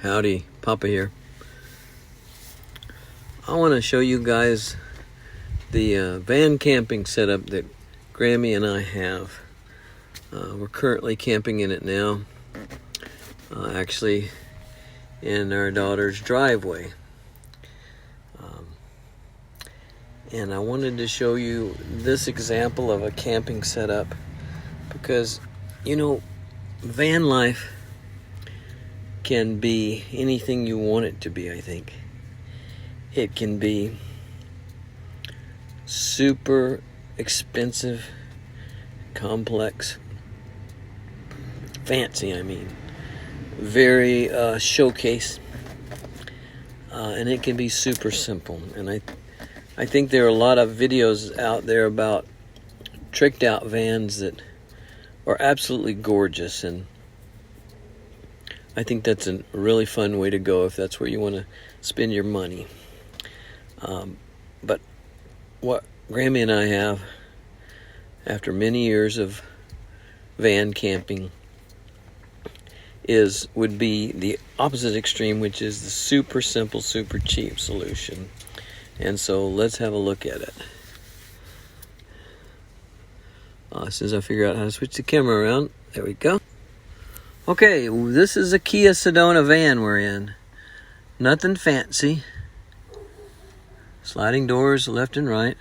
Howdy, Papa here. I want to show you guys the van camping setup that Grammy and I have. We're currently camping in it now, actually in our daughter's driveway. And I wanted to show you this example of a camping setup because, you know, van life can be anything you want it to be, I think. It can be super expensive, complex, fancy, very showcase, and it can be super simple. And I think there are a lot of videos out there about tricked out vans that are absolutely gorgeous, and I think that's a really fun way to go if that's where you want to spend your money. But what Grammy and I have, after many years of van camping, would be the opposite extreme, which is the super simple, super cheap solution. And so let's have a look at it. As soon as I figure out how to switch the camera around, there we go. Okay, this is a Kia Sedona van we're in. Nothing fancy. Sliding doors left and right.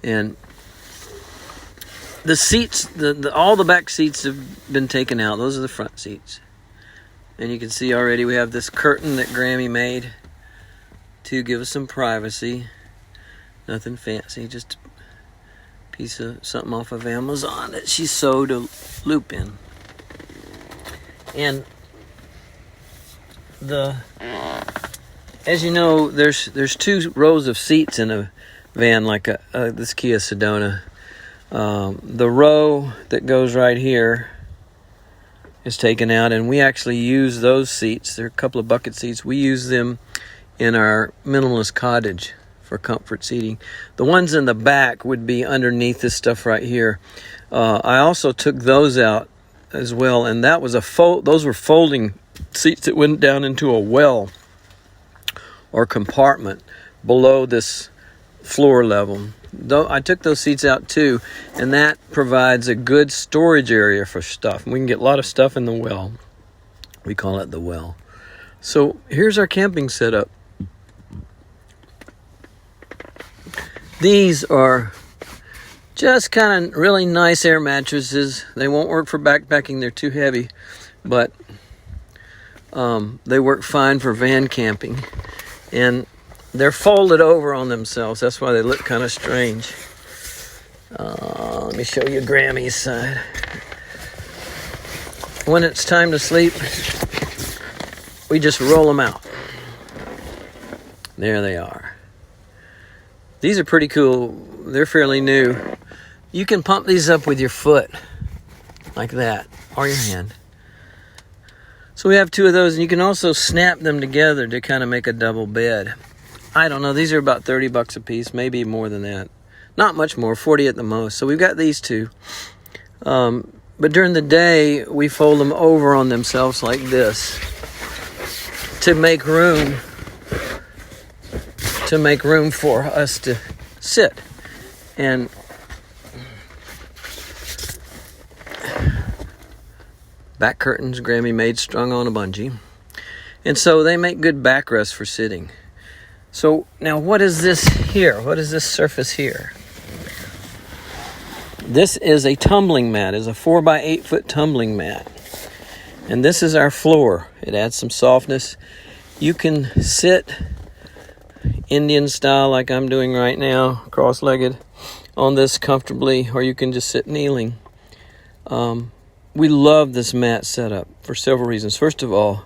And the seats, all the back seats have been taken out. Those are the front seats. And you can see already we have this curtain that Grammy made to give us some privacy. Nothing fancy, just a piece of something off of Amazon that she sewed a loop in. And as you know, there's two rows of seats in a van like this Kia Sedona. The row that goes right here is taken out, and we actually use those seats. They're a couple of bucket seats. We use them in our minimalist cottage for comfort seating. The ones in the back would be underneath this stuff right here. I also took those out as well, and that was those were folding seats that went down into a well or compartment below this floor level. Though I took those seats out too, and that provides a good storage area for stuff. We can get a lot of stuff in the well. We call it the well. So here's our camping setup. These are just kind of really nice air mattresses. They won't work for backpacking. They're too heavy, but they work fine for van camping. And they're folded over on themselves. That's why they look kind of strange. Let me show you Grammy's side. When it's time to sleep, we just roll them out. There they are. These are pretty cool. They're fairly new. You can pump these up with your foot, like that, or your hand. So we have two of those, and you can also snap them together to kind of make a double bed. I don't know, these are about $30 a piece, maybe more than that. Not much more, 40 at the most. So we've got these two. But during the day, we fold them over on themselves like this to make room for us to sit. And back curtains Grammy made, strung on a bungee. And so they make good backrest for sitting. So now what is this here? What is this surface here? This is a tumbling mat. It's a 4 by 8 foot tumbling mat. And this is our floor. It adds some softness. You can sit Indian style like I'm doing right now, cross-legged, on this comfortably, or you can just sit kneeling. We love this mat setup for several reasons. First of all,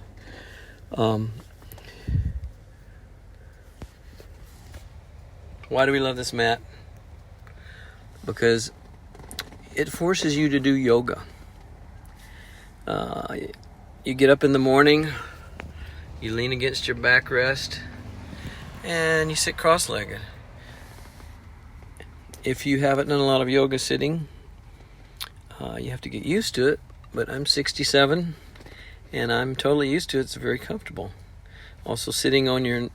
why do we love this mat? Because it forces you to do yoga. You get up in the morning, you lean against your backrest, and you sit cross-legged. If you haven't done a lot of yoga sitting, you have to get used to it, but I'm 67, and I'm totally used to it. It's very comfortable. Also, sitting on your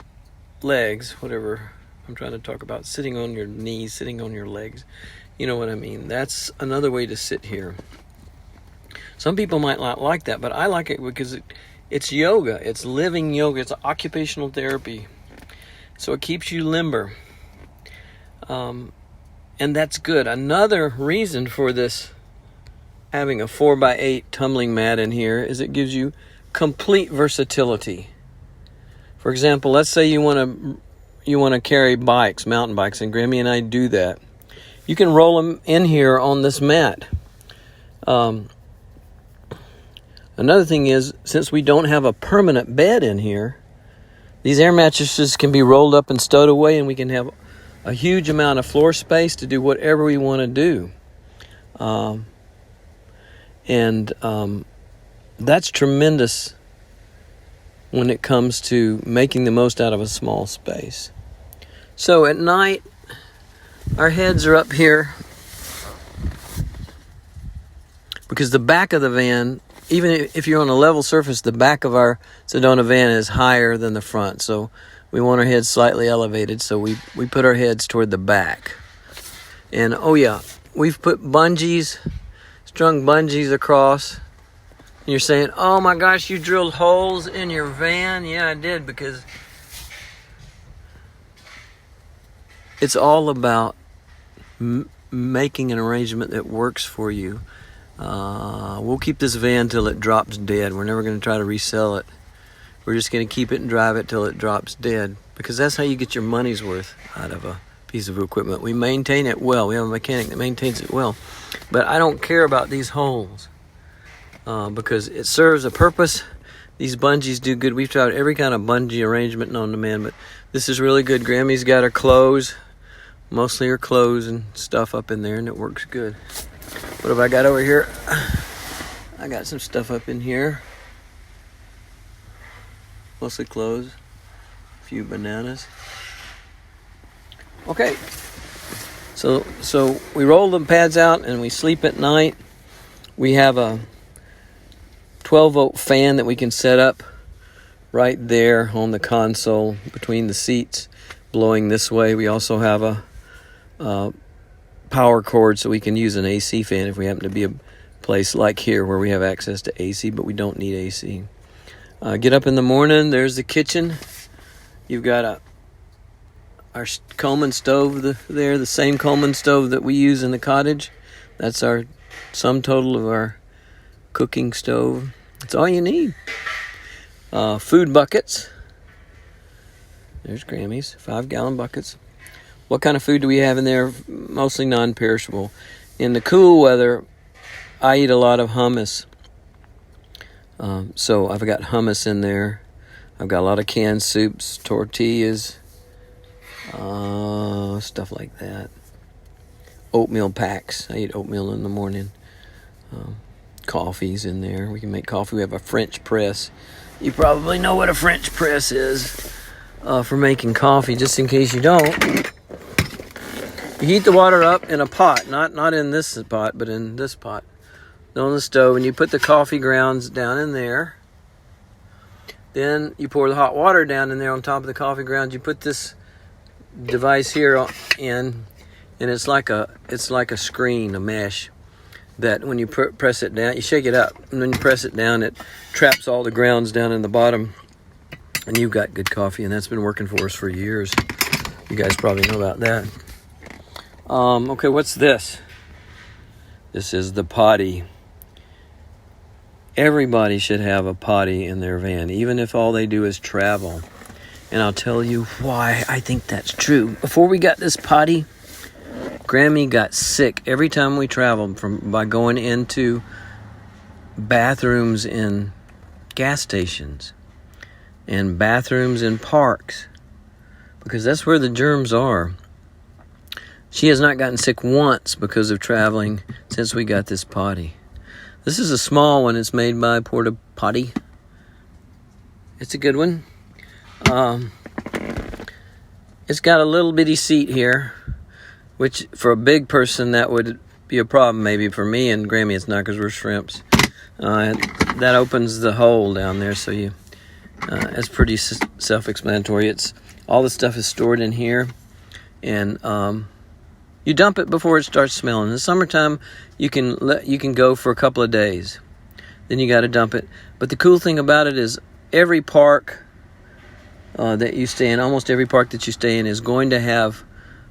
legs, whatever I'm trying to talk about, sitting on your knees, sitting on your legs, you know what I mean. That's another way to sit here. Some people might not like that, but I like it because it's yoga. It's living yoga. It's occupational therapy. So it keeps you limber. And that's good. Another reason for this, having a 4x8 tumbling mat in here, is it gives you complete versatility. For example, let's say you want to carry bikes, mountain bikes, and Grammy and I do that. You can roll them in here on this mat. Another thing is, since we don't have a permanent bed in here, these air mattresses can be rolled up and stowed away, and we can have a huge amount of floor space to do whatever we want to do. That's tremendous when it comes to making the most out of a small space. So at night, our heads are up here because the back of the van, even if you're on a level surface, the back of our Sedona van is higher than the front. So we want our heads slightly elevated, so we put our heads toward the back. And oh yeah, we've put bungees, strung bungees across. And you're saying, oh my gosh, you drilled holes in your van? Yeah, I did, because it's all about making an arrangement that works for you. We'll keep this van till it drops dead. We're never going to try to resell it. We're just going to keep it and drive it till it drops dead, because that's how you get your money's worth out of a piece of equipment. We maintain it well. We have a mechanic that maintains it well. But I don't care about these holes because it serves a purpose. These bungees do good. We've tried every kind of bungee arrangement known to man, but this is really good. Grammy's got her clothes, mostly her clothes and stuff up in there, and it works good. What have I got over here? I got some stuff up in here. Mostly clothes. A few bananas. Okay. So we roll the pads out and we sleep at night. We have a 12-volt fan that we can set up right there on the console between the seats, blowing this way. We also have a power cord, so we can use an AC fan if we happen to be a place like here where we have access to AC, but we don't need AC. Get up in the morning, there's the kitchen. You've got our Coleman stove there, the same Coleman stove that we use in the cottage. That's our sum total of our cooking stove. That's all you need. Food buckets. There's Grammy's 5-gallon buckets. What kind of food do we have in there? Mostly non-perishable. In the cool weather, I eat a lot of hummus. So I've got hummus in there. I've got a lot of canned soups, tortillas, stuff like that. Oatmeal packs. I eat oatmeal in the morning. Coffee's in there. We can make coffee. We have a French press. You probably know what a French press is for making coffee, just in case you don't. You heat the water up in a pot, not in this pot, but in this pot on the stove, and you put the coffee grounds down in there. Then you pour the hot water down in there on top of the coffee grounds. You put this device here in, and it's like a screen, a mesh, that when you press it down, you shake it up, and when you press it down, it traps all the grounds down in the bottom, and you've got good coffee, and that's been working for us for years. You guys probably know about that. Okay, what's this? This is the potty. Everybody should have a potty in their van, even if all they do is travel. And I'll tell you why I think that's true. Before we got this potty, Grammy got sick every time we traveled by going into bathrooms in gas stations and bathrooms in parks, because that's where the germs are. She has not gotten sick once because of traveling since we got this potty. This is a small one. It's made by Porta Potty. It's a good one. It's got a little bitty seat here, which for a big person that would be a problem maybe. For me and Grammy it's not, because we're shrimps. that opens the hole down there, so you it's pretty self-explanatory. It's all the stuff is stored in here, and you dump it before it starts smelling. In the summertime, you can go for a couple of days, then you got to dump it. But the cool thing about it is every park that you stay in, almost every park that you stay in, is going to have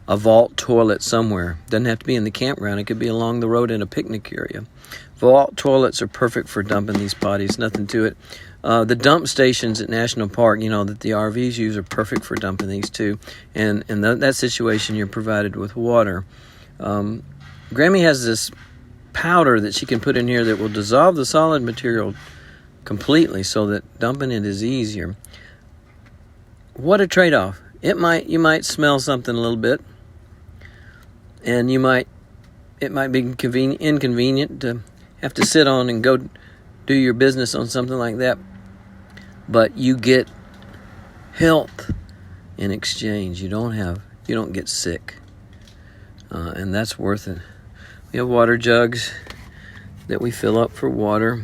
a vault toilet somewhere. Doesn't have to be in the campground. It could be along the road in a picnic area. Vault toilets are perfect for dumping these potties. Nothing to it. The dump stations at National Park, that the RVs use, are perfect for dumping these too. And in that situation, you're provided with water. Grammy has this powder that she can put in here that will dissolve the solid material completely, so that dumping it is easier. What a trade-off! You might smell something a little bit, and it might be inconvenient to have to sit on and go do your business on something like that, but you get health in exchange. You don't get sick, and that's worth it. We have water jugs that we fill up for water.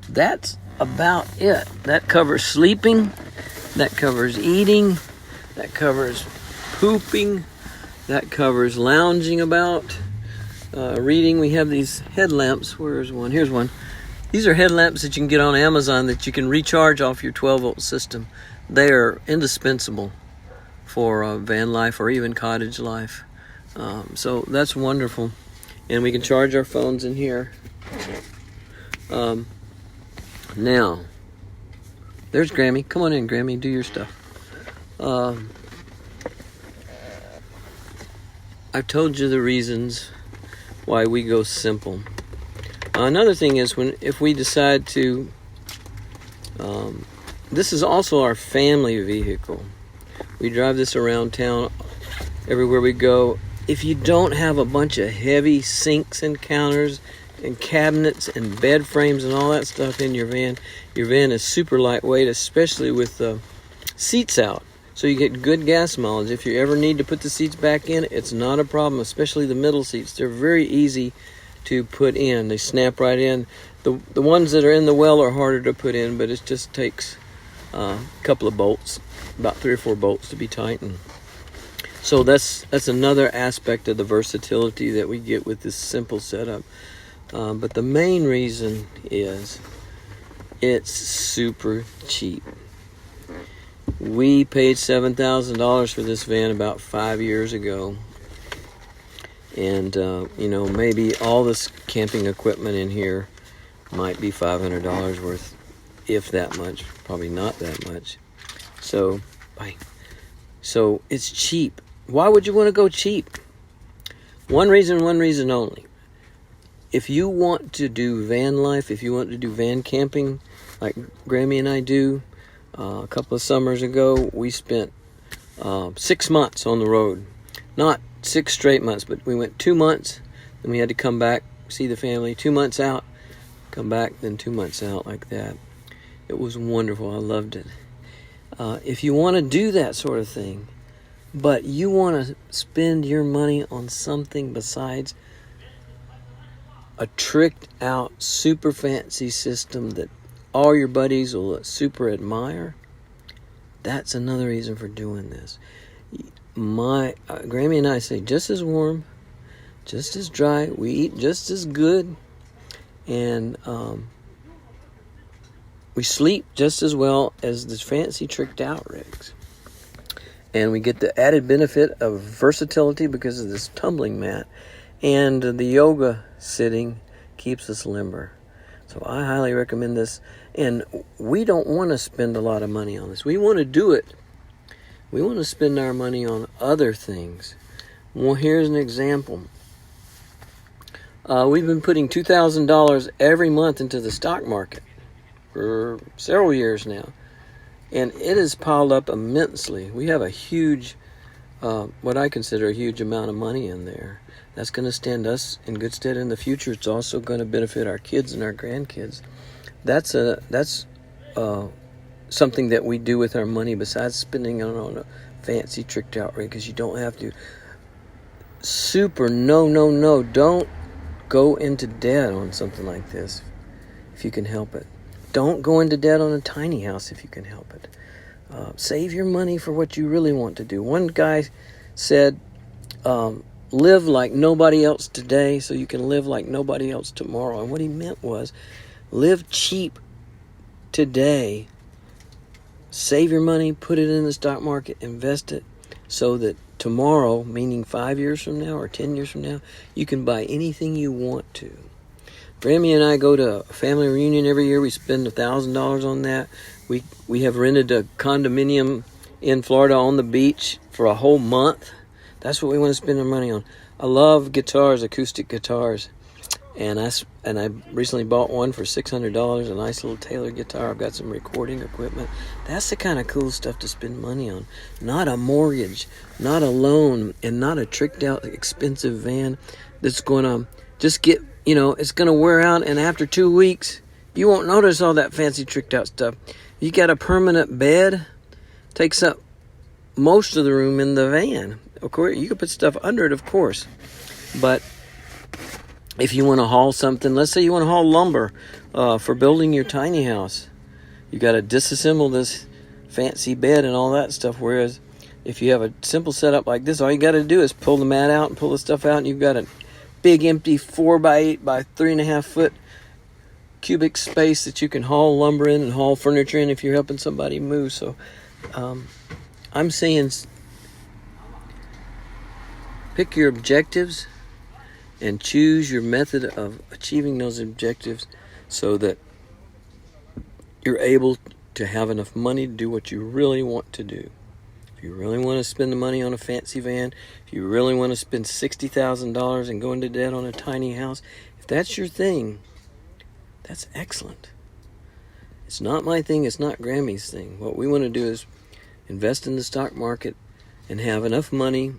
That's about it. That covers sleeping, that covers eating, that covers pooping, that covers lounging about, reading. We have these headlamps. Where's one? Here's one. These are headlamps that you can get on Amazon that you can recharge off your 12-volt system. They are indispensable for van life or even cottage life. So that's wonderful. And we can charge our phones in here. Now, there's Grammy. Come on in, Grammy. Do your stuff. I've told you the reasons why we go simple. Another thing is if we decide to, this is also our family vehicle. We drive this around town everywhere we go. If you don't have a bunch of heavy sinks and counters and cabinets and bed frames and all that stuff in your van is super lightweight, especially with the seats out. So you get good gas mileage. If you ever need to put the seats back in, it's not a problem, especially the middle seats. They're very easy to put in. They snap right in. The ones that are in the well are harder to put in, but it just takes a couple of bolts, about 3 or 4 bolts to be tightened. So that's another aspect of the versatility that we get with this simple setup. But the main reason is it's super cheap. We paid $7,000 for this van about 5 years ago. And, maybe all this camping equipment in here might be $500 worth, if that much. Probably not that much. So it's cheap. Why would you want to go cheap? One reason only. If you want to do van life, if you want to do van camping, like Grammy and I do, a couple of summers ago, we spent 6 months on the road. Not 6 straight months, but we went 2 months, then we had to come back, see the family, 2 months out, come back, then 2 months out, like that. It was wonderful. I loved it. If you want to do that sort of thing, but you want to spend your money on something besides a tricked out, super fancy system that all your buddies will super admire, that's another reason for doing this. Grammy and I say just as warm, just as dry, we eat just as good, and we sleep just as well as the fancy tricked out rigs. And we get the added benefit of versatility because of this tumbling mat, and the yoga sitting keeps us limber. So I highly recommend this. And we don't want to spend a lot of money on this. We want to do it. We want to spend our money on other things. Well, here's an example. We've been putting $2,000 every month into the stock market for several years now. And it has piled up immensely. We have a huge, what I consider a huge amount of money in there. That's going to stand us in good stead in the future. It's also going to benefit our kids and our grandkids. That's something that we do with our money besides spending on a fancy tricked out rig, because you don't have to. Don't go into debt on something like this if you can help it. Don't go into debt on a tiny house if you can help it. Save your money for what you really want to do. One guy said, live like nobody else today so you can live like nobody else tomorrow. And what he meant was, live cheap today. Save your money, put it in the stock market, invest it so that tomorrow, meaning 5 years from now or 10 years from now, you can buy anything you want to. Grammy and I go to a family reunion every year. We spend $1,000 on that. We have rented a condominium in Florida on the beach for a whole month. That's what we want to spend our money on. I love guitars, acoustic guitars. And I recently bought one for $600, a nice little Taylor guitar. I've got some recording equipment. That's the kind of cool stuff to spend money on. Not a mortgage, not a loan, and not a tricked out expensive van that's going to just get, it's going to wear out, and after 2 weeks, you won't notice all that fancy tricked out stuff. You got a permanent bed, takes up most of the room in the van. Of course, you can put stuff under it, of course, but if you want to haul something, let's say you want to haul lumber for building your tiny house, you got to disassemble this fancy bed and all that stuff. Whereas if you have a simple setup like this, all you got to do is pull the mat out and pull the stuff out, and you've got a big empty 4x8 by 3.5 foot cubic space that you can haul lumber in and haul furniture in if you're helping somebody move. So I'm saying pick your objectives and choose your method of achieving those objectives so that you're able to have enough money to do what you really want to do. If you really want to spend the money on a fancy van, if you really want to spend $60,000 and go into debt on a tiny house, if that's your thing, that's excellent. It's not my thing, it's not Grammy's thing. What we want to do is invest in the stock market and have enough money.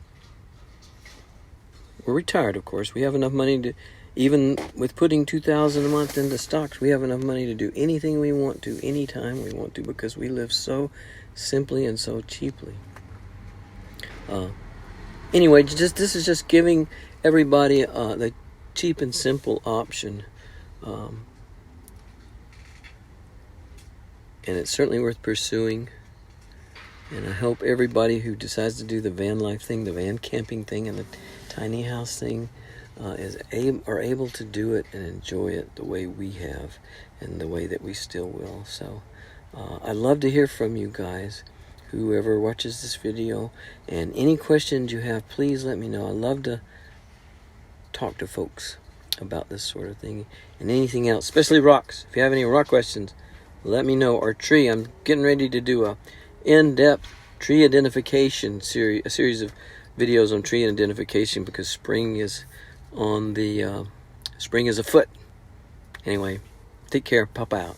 We're retired, of course. We have enough money to, even with putting $2,000 a month into stocks, we have enough money to do anything we want to, anytime we want to, because we live so simply and so cheaply. Anyway, this is just giving everybody the cheap and simple option. And it's certainly worth pursuing. And I hope everybody who decides to do the van life thing, the van camping thing, and the tiny house thing are able to do it and enjoy it the way we have and the way that we still will. So I'd love to hear from you guys, whoever watches this video, and any questions you have, please let me know. I love to talk to folks about this sort of thing and anything else, especially rocks. If you have any rock questions, let me know. Or tree. I'm getting ready to do a in-depth tree identification series, a series of videos on tree identification, because spring is on the spring is afoot. Anyway, take care. Pop out.